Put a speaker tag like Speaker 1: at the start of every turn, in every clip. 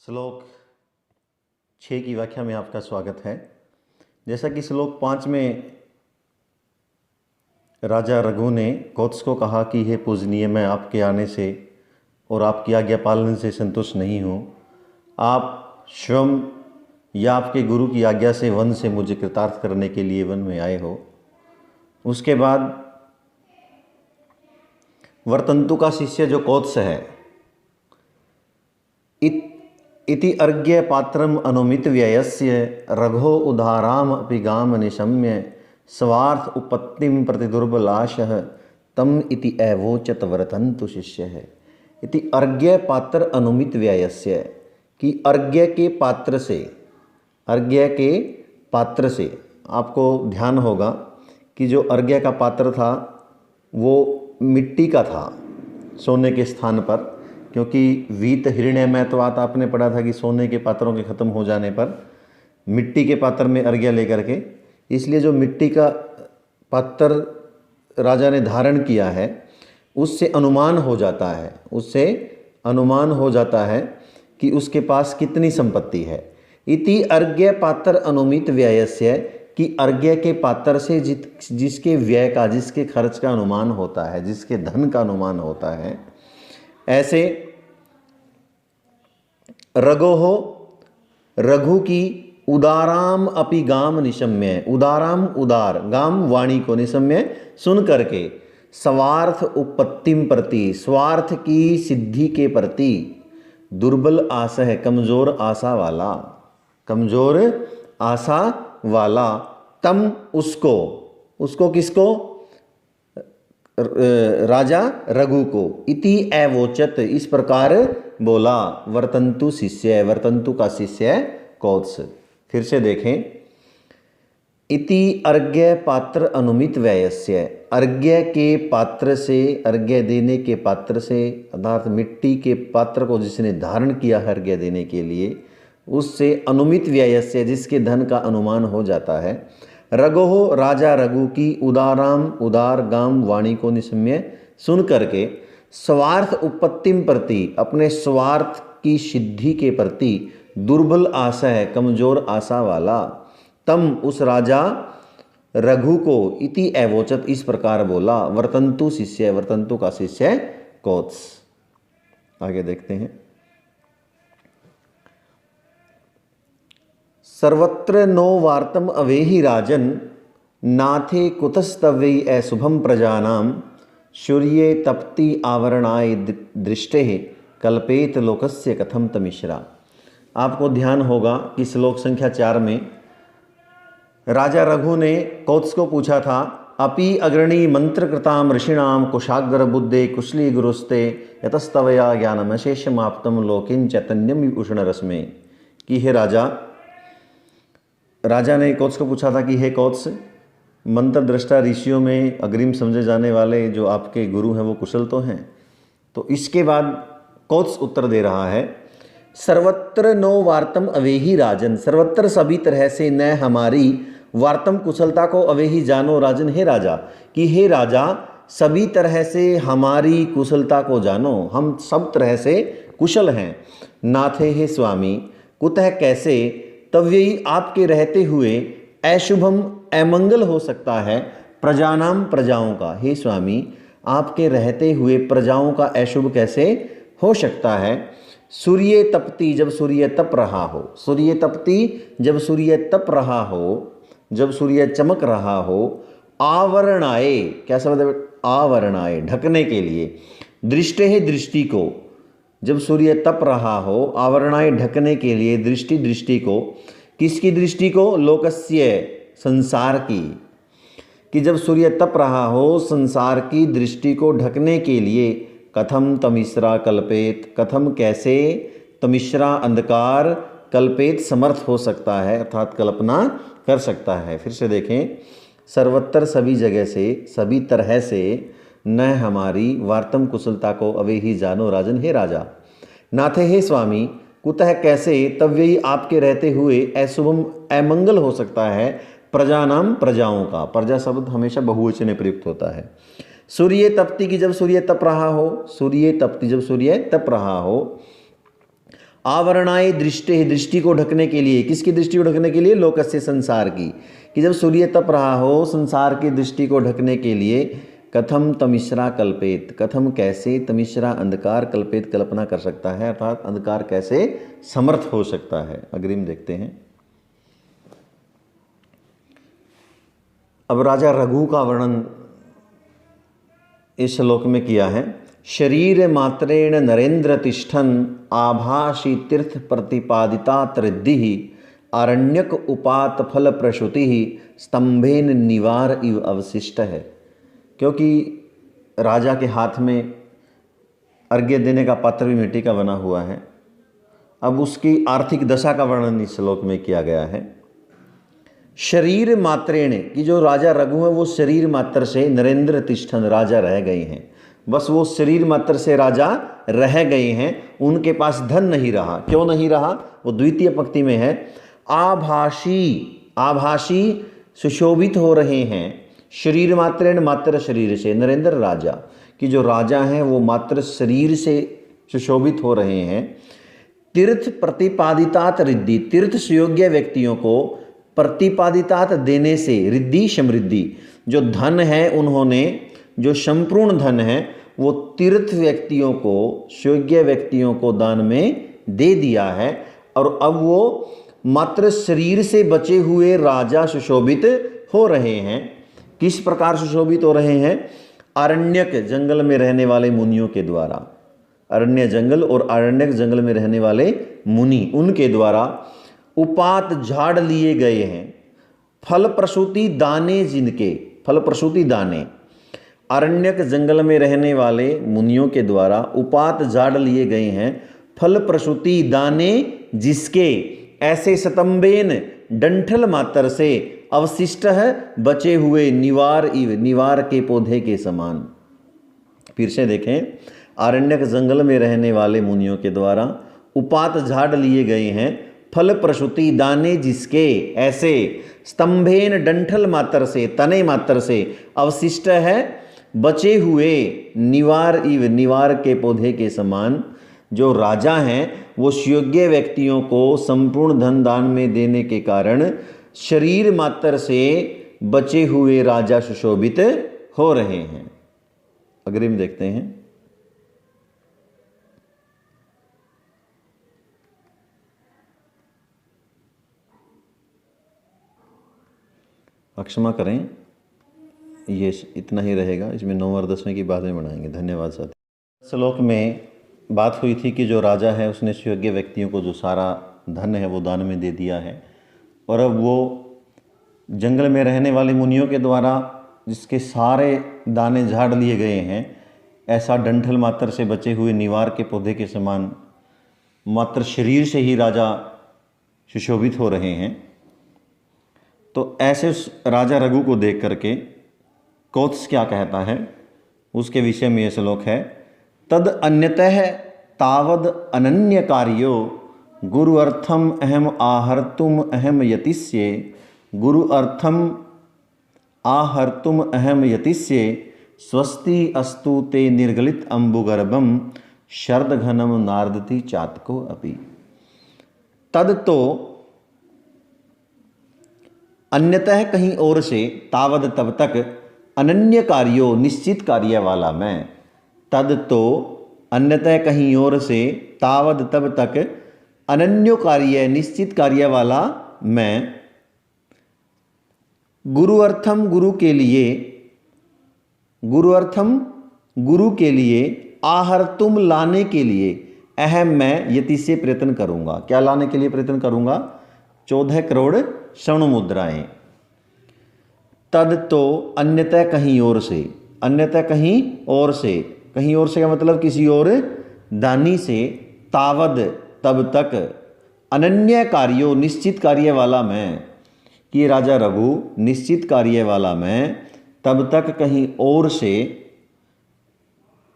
Speaker 1: श्लोक 6 की व्याख्या में आपका स्वागत है। जैसा कि श्लोक 5 में राजा रघु ने कोत्स को कहा कि हे पूजनीय, मैं आपके आने से और आपकी आज्ञा पालन से संतुष्ट नहीं हूँ। आप स्वयं या आपके गुरु की आज्ञा से वन से मुझे कृतार्थ करने के लिए वन में आए हो। उसके बाद वर्तंतु का शिष्य जो कोत्स है, इति अर्घ्य पात्रम अनुमित व्ययस्य रघो उदाराम अपि गाम निशम्य स्वार्थ उपत्तिम प्रति दुर्बलाशः तम इति एवोचत वर्तन्तु शिष्य है। इति अर्घ्य पात्र अनुमित व्ययस्य, कि अर्घ्य के पात्र से आपको ध्यान होगा कि जो अर्घ्य का पात्र था वो मिट्टी का था सोने के स्थान पर, क्योंकि वीत हिरण्यमयत्वात् आपने पढ़ा था कि सोने के पात्रों के ख़त्म हो जाने पर मिट्टी के पात्र में अर्घ्य लेकर के, इसलिए जो मिट्टी का पात्र राजा ने धारण किया है उससे अनुमान हो जाता है कि उसके पास कितनी संपत्ति है। इति अर्घ्य पात्र अनुमित व्ययस्य, कि अर्घ्य के पात्र से जिसके व्यय का, जिसके खर्च का अनुमान होता है, जिसके धन का अनुमान होता है, ऐसे रघु की उदाराम अपि गाम निशम्य, उदाराम उदार, गाम वाणी को, निशम्य सुन करके, स्वार्थ उपत्तिम प्रति, स्वार्थ की सिद्धि के प्रति, दुर्बल आशा है, कमजोर आशा वाला, तम उसको किसको? राजा रघु को, इति एवोचत इस प्रकार बोला, वर्तंतु शिष्य, वर्तंतु का शिष्य कोत्स। फिर से देखें, इति अर्घ्य पात्र अनुमित व्ययस्य, अर्घ्य के पात्र से, अर्घ्य देने के पात्र से, अर्थात मिट्टी के पात्र को जिसने धारण किया है अर्घ्य देने के लिए, उससे अनुमित व्ययस्य, जिसके धन का अनुमान हो जाता है, रघो राजा रघु की उदाराम उदार गाम वाणी को निशम्य सुन करके, स्वार्थ उपत्तिम प्रति, अपने स्वार्थ की सिद्धि के प्रति, दुर्बल आशा है, कमजोर आशा वाला, तम उस राजा रघु को, इति एवोचत इस प्रकार बोला, वर्तंतु शिष्य, वर्तंतु का शिष्य कोत्स। आगे देखते हैं। सर्वत्र नो वार्तम अवेहि राजन नाथे कुतस्तव्यै अशुभम प्रजानाम सूर्ये तप्ति आवरणाय दृष्टे कल्पेत लोकस्य कथम तमिश्रा। आपको ध्यान होगा कि श्लोक संख्या 4 में राजा रघु ने कोत्स को पूछा था, अपि अग्रणी मंत्रकृताम ऋषिणाम कुशाग्र बुद्धे कुशली गुरुस्ते यतस्तवया ज्ञानम अशेषमाप्तम लोकिन चैतन्यम उष्ण रश्मे, कि हे राजा ने कोत्स को पूछा था कि हे कोत्स, मंत्र दृष्टा ऋषियों में अग्रिम समझे जाने वाले जो आपके गुरु हैं वो कुशल तो हैं। तो इसके बाद कोत्स उत्तर दे रहा है, सर्वत्र नो वार्तम अवेहि राजन, सर्वत्र सभी तरह से न हमारी वार्तम कुशलता को अवेहि जानो राजन, हे राजा, कि हे राजा सभी तरह से हमारी कुशलता को जानो, हम सब तरह से कुशल हैं। नाथे हे स्वामी, कुतः कैसे, तव्यई आपके रहते हुए, अशुभम अमंगल हो सकता है, प्रजानाम प्रजाओं का, हे स्वामी आपके रहते हुए प्रजाओं का अशुभ कैसे हो सकता है। सूर्य तपती, जब सूर्य तप रहा हो, सूर्य तपती जब सूर्य तप रहा हो, जब सूर्य चमक रहा हो, आवरणाए, क्या शब्द है? आवरणाए, ढकने के लिए, दृष्टे है दृष्टि को, जब सूर्य तप रहा हो, आवरणाए ढकने के लिए, दृष्टि को, किसकी दृष्टि को? लोकस्य, संसार की, कि जब सूर्य तप रहा हो संसार की दृष्टि को ढकने के लिए, कथम तमिश्रा कल्पेत, कथम कैसे, तमिश्रा अंधकार, कल्पेत समर्थ हो सकता है, अर्थात कल्पना कर सकता है। फिर से देखें, सर्वत्र सभी जगह से, सभी तरह से, न हमारी वार्तम कुशलता को अवेहि जानो राजन, हे राजा, नाथे हे स्वामी, कुतः कैसे, तव्यई आपके रहते हुए, अशुभम अमंगल हो सकता है, प्रजानाम प्रजाओं का, प्रजा शब्द हमेशा बहुवचन में प्रयुक्त होता है। सूर्य तपती की जब सूर्य तप रहा हो, सूर्य तपती जब सूर्य तप रहा हो, आवरणाय दृष्टि, दृष्टि को ढकने के लिए, किसकी दृष्टि को ढकने के लिए? लोकस्य, संसार की, कि जब सूर्य तप रहा हो संसार की दृष्टि को ढकने के लिए, कथम तमिश्रा कल्पेत, कथम कैसे, तमिश्रा अंधकार, कल्पेत कल्पना कर सकता है, अर्थात अंधकार कैसे समर्थ हो सकता है। अग्रिम देखते हैं। अब राजा रघु का वर्णन इस श्लोक में किया है। शरीर मात्रेण नरेंद्र तिष्ठन आभाषी तीर्थ प्रतिपादिता त्रिद्धि आरण्यक उपात फल प्रसूति स्तंभेन निवार इव अवशिष्ट है। क्योंकि राजा के हाथ में अर्घ्य देने का पात्र भी मिट्टी का बना हुआ है। अब उसकी आर्थिक दशा का वर्णन इस श्लोक में किया गया है। शरीर मात्रेण, कि जो राजा रघु है वो शरीर मात्र से नरेंद्र तिष्ठन, राजा रह गए हैं, बस वो शरीर मात्र से राजा रह गए हैं, उनके पास धन नहीं रहा। क्यों नहीं रहा? वो द्वितीय पंक्ति में है। आभाषी, आभाषी सुशोभित हो रहे हैं, शरीर मात्रेण, मात्र शरीर से, नरेंद्र राजा, कि जो राजा हैं वो मात्र शरीर से सुशोभित हो रहे हैं। तीर्थ प्रतिपादितात रिद्धि, तीर्थ सुयोग्य व्यक्तियों को प्रतिपादितात देने से, रिद्धि समृद्धि, जो धन है उन्होंने, जो संपूर्ण धन है वो तीर्थ व्यक्तियों को, सुयोग्य व्यक्तियों को दान में दे दिया है। और अब वो मात्र शरीर से बचे हुए राजा सुशोभित हो रहे हैं। किस प्रकार सुशोभित हो रहे हैं? आरण्यक, जंगल में रहने वाले मुनियों के द्वारा, अरण्य जंगल और आरण्यक जंगल में रहने वाले मुनि, उनके द्वारा उपात झाड़ लिए गए हैं। फल प्रसूति दाने, जिनके फल प्रसूति दाने, अरण्यक जंगल में रहने वाले मुनियों के द्वारा उपात झाड़ लिए गए हैं। फल प्रसूति दाने, जिसके ऐसे स्तंभेन, डंठल मात्र से, अवशिष्ट है, बचे हुए, निवार इव, निवार के पौधे के समान। फिर से देखें, आरण्यक जंगल में रहने वाले मुनियों के द्वारा उपात झाड़ लिए गए हैं। फल प्रसूति दाने, जिसके ऐसे स्तंभेन, डंठल मात्र से, तने मात्र से, अवशिष्ट है, बचे हुए, निवार इव, निवार के पौधे के समान। जो राजा हैं वो सुयोग्य व्यक्तियों को संपूर्ण धन दान में देने के कारण शरीर मात्र से बचे हुए राजा सुशोभित हो रहे हैं। अग्रिम देखते हैं। क्षमा करें, ये इतना ही रहेगा, इसमें 9 और 10वें की बाद में बढ़ाएंगे। धन्यवाद साथी। श्लोक में बात हुई थी कि जो राजा है उसने सुयोग्य व्यक्तियों को जो सारा धन है वो दान में दे दिया है, और अब वो जंगल में रहने वाले मुनियों के द्वारा जिसके सारे दाने झाड़ लिए गए हैं, ऐसा डंठल मात्र से बचे हुए निवार के पौधे के समान मात्र शरीर से ही राजा सुशोभित हो रहे हैं। तो ऐसे राजा रघु को देख करके कौत्स क्या कहता है, उसके विषय में यह श्लोक है। तद अन्यतः तावद अनन्य कार्यो गुरु अर्थम अहम आहर्तुम अहम यतिष्ये, गुरु अर्थम आहर्तुम अहम यतिष्ये, स्वस्ति अस्तु ते निर्गलित अम्बुगर्भम शरद घनम नारदति चातको अपि। तद, तो अन्यतः कहीं और से, तावद तब तक, अनन्य कार्यो निश्चित कार्य वाला मैं। तद, तो अन्यतः कहीं और से, तावद तब तक, अनन्यो कार्य निश्चित कार्य वाला मैं। गुरु अर्थम, गुरु के लिए, गुरु अर्थम गुरु के लिए, आहर्तुम लाने के लिए, अहम मैं यति से प्रयत्न करूंगा। क्या लाने के लिए प्रयत्न करूंगा? 14 करोड़ स्वर्ण मुद्राएं। तद, तो अन्यतः कहीं और से, अन्यतः कहीं और से, कहीं और से का मतलब किसी और दानी से, तावद तब तक, अनन्य कार्यो निश्चित कार्य वाला मैं, कि राजा रघु निश्चित कार्य वाला मैं, तब तक कहीं और से,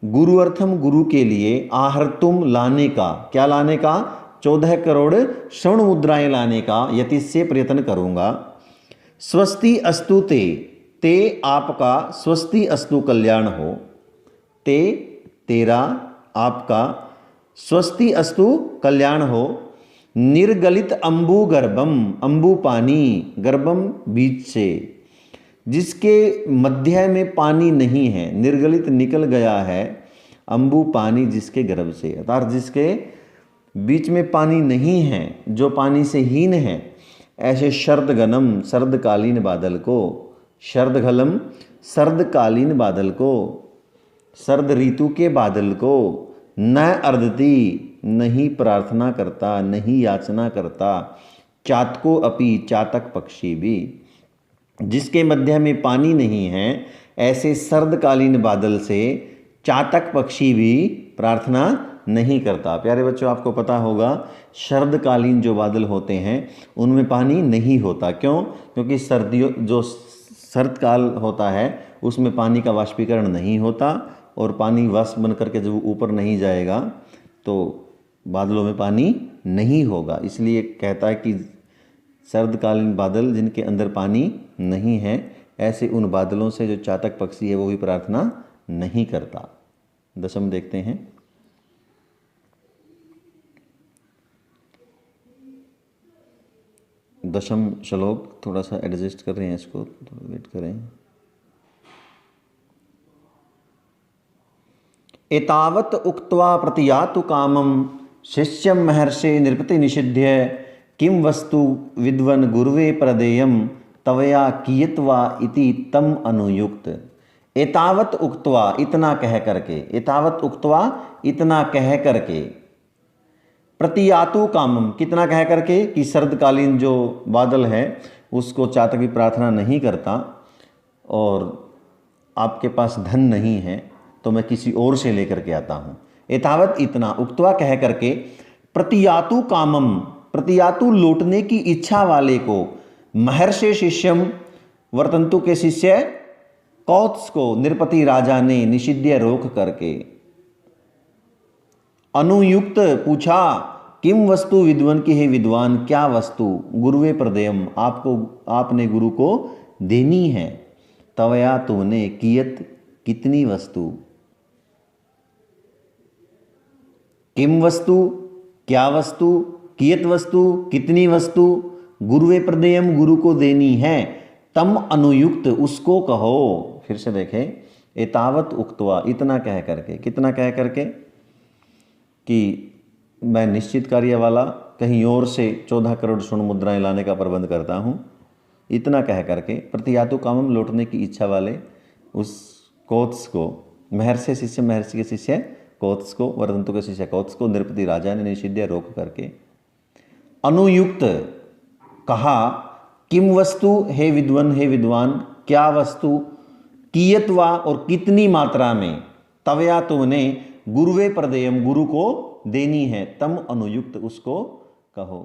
Speaker 1: गुरु अर्थम गुरु के लिए, आहर्तुम लाने का, क्या लाने का? 14 करोड़ स्वर्ण मुद्राएं लाने का यति से प्रयत्न करूंगा। स्वस्ति अस्तु ते, ते आपका, स्वस्ति अस्तु कल्याण हो, ते तेरा, आपका, स्वस्ति अस्तु, कल्याण हो। निर्गलित अंबु गर्भम, अंबु पानी, गर्भम बीच से, जिसके मध्य में पानी नहीं है, निर्गलित निकल गया है, अंबु पानी जिसके गर्भ से, अर्थात जिसके बीच में पानी नहीं है, जो पानी से हीन है, ऐसे शरदगनम, शरदकालीन बादल को, शरदघलम, शरदकालीन बादल को, शरद ऋतु के बादल को, न अर्दती, नहीं प्रार्थना करता, नहीं याचना करता, चातको अपि, चातक पक्षी भी, जिसके मध्य में पानी नहीं है, ऐसे शरदकालीन बादल से चातक पक्षी भी प्रार्थना नहीं करता। प्यारे बच्चों, आपको पता होगा शरदकालीन जो बादल होते हैं उनमें पानी नहीं होता। क्यों? क्योंकि सर्दियों जो शरदकाल होता है उसमें पानी का वाष्पीकरण नहीं होता, और पानी वाष्प बन करके जब ऊपर नहीं जाएगा तो बादलों में पानी नहीं होगा। इसलिए कहता है कि शरदकालीन बादल जिनके अंदर पानी नहीं है, ऐसे उन बादलों से जो चातक पक्षी है वो भी प्रार्थना नहीं करता। दशम देखते हैं। दशम श्लोक, थोड़ा सा एडजस्ट कर रहे हैं इसको, थोड़ा वेट करें। एतावत उक्त्वा प्रतियातु कामम, शिष्यम महर्षे नृपति निषिध्य, किम वस्तु विद्वन गुरुवे प्रदेयम, तवया कियत्वा इति तम अनुयुक्त। एतावत उक्त्वा, इतना कह करके, एतावत उक्त्वा, इतना कह करके, प्रतियातु कामम, कितना कह करके कि शरदकालीन जो बादल है उसको चातक की प्रार्थना नहीं करता, और आपके पास धन नहीं है तो मैं किसी और से लेकर के आता हूँ। एतावत, इतना, उक्त्वा कह करके, प्रतियातु कामम, प्रतियातु लौटने की इच्छा वाले को, महर्षि शिष्यम, वर्तंतु के शिष्य कौत्स को नृपति राजा ने निषिध्य रोक करके, अनुयुक्त पूछा, किम वस्तु विद्वन की है विद्वान, क्या वस्तु, गुरुवे प्रदेयम, आपको, आपने गुरु को देनी है, तवया, तुमने, कियत, कितनी वस्तु, किम वस्तु, क्या वस्तु, कियत वस्तु, कितनी वस्तु, गुरुवे प्रदेयम, गुरु को देनी है, तम अनुयुक्त, उसको कहो। फिर से देखें, एतावत उक्त्वा, इतना कह करके, कितना कह करके कि मैं निश्चित कार्य वाला कहीं और से 14 करोड़ स्वर्ण मुद्राएं लाने का प्रबंध करता हूँ, इतना कह करके, प्रतियातु कामम, लौटने की इच्छा वाले उस कौत्स को, महर्षि शिष्य, महर्षि के शिष्य कौत्स को, वर्तंतु के शिष्य कौत्स को नृपति राजा ने निषिध्य रोक करके, अनुयुक्त कहा, किम वस्तु, हे विद्वन, हे विद्वान, क्या वस्तु, कियत्वा, और कितनी मात्रा में, तवया, तुमने, गुरुवे प्रदेयम, गुरु को देनी है, तम अनुयुक्त, उसको कहो।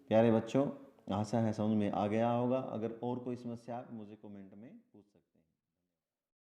Speaker 1: प्यारे बच्चों, आशा है समझ में आ गया होगा। अगर और कोई समस्या मुझे कमेंट में पूछ सकते हैं।